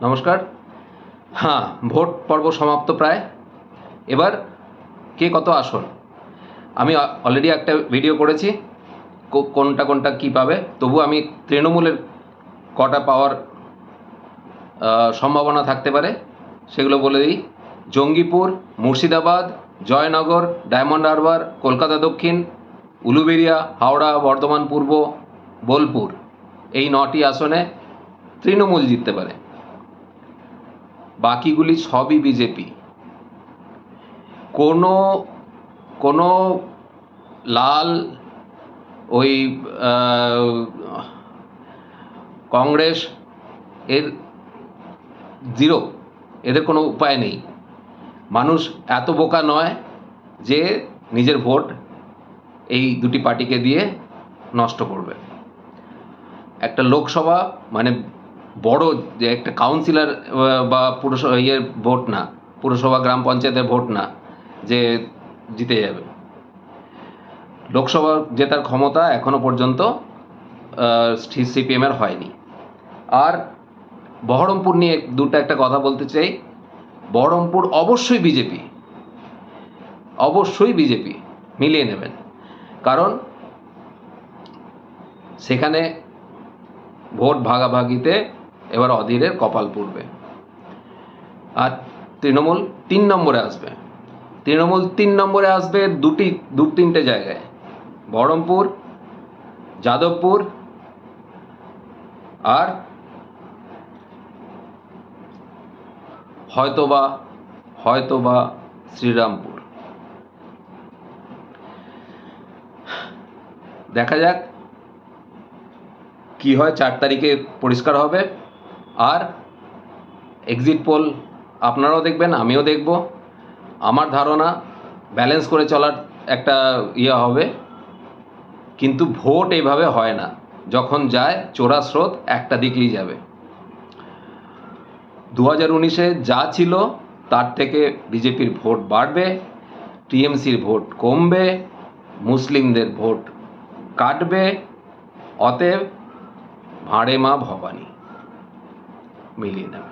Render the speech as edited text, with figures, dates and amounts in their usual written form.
নমস্কার। হ্যাঁ, ভোট পর্ব সমাপ্ত প্রায়। এবার কে কত আসন, আমি অলরেডি একটা ভিডিও করেছি কোনটা কোনটা কী পাবে। তবু আমি তৃণমূলের কটা পাওয়ার সম্ভাবনা থাকতে পারে সেগুলো বলে দিই। জঙ্গিপুর, মুর্শিদাবাদ, জয়নগর, ডায়মন্ড হারবার, কলকাতা দক্ষিণ, উলুবেড়িয়া, হাওড়া, বর্ধমান পূর্ব, বোলপুর, এই 9টি আসনে তৃণমূল জিততে পারে। বাকিগুলি সবই বিজেপি। কোনো কোনো লাল ওই কংগ্রেস এর জিরো, এদের কোনো উপায় নেই। মানুষ এত বোকা নয় যে নিজের ভোট এই দুটি পার্টিকে দিয়ে নষ্ট করবে। একটা লোকসভা মানে বড় যে একটা কাউন্সিলর বা পুরসভা ভোট না, পুরসভা গ্রাম পঞ্চায়েতের ভোট না যে জিতে যাবে। লোকসভা জেতার ক্ষমতা এখনো পর্যন্ত সিপিএমের হয়নি। আর বহরমপুর নিয়ে একটা কথা বলতে চাই। বহরমপুর অবশ্যই বিজেপি, অবশ্যই বিজেপি মিলিয়ে নেবেন, কারণ সেখানে ভোট ভাগাভাগিতে এবার অধীরের কপাল পুড়বে। আর তৃণমূল 3 নম্বরে আসবে। তৃণমূল 3 নম্বরে আসবে দু তিনটে জায়গায়, বহরমপুর, যাদবপুর আর হয়তোবা শ্রীরামপুর। দেখা যাক কি হয়, 4 তারিখে পরিষ্কার হবে। আর এক্সিট পোল আপনারাও দেখবেন, আমিও দেখব। আমার ধারণা ব্যালেন্স করে চলার একটা হবে, কিন্তু ভোট এইভাবে হয় না। যখন যায় চোরা স্রোত একটা দিকেই যাবে। 2019-এ যা ছিল তার থেকে বিজেপির ভোট বাড়বে, টিএমসির ভোট কমবে, মুসলিমদের ভোট কাটবে। অতএব ভাঁড়ে মা ভবানী, মিলিয়ে নেবে।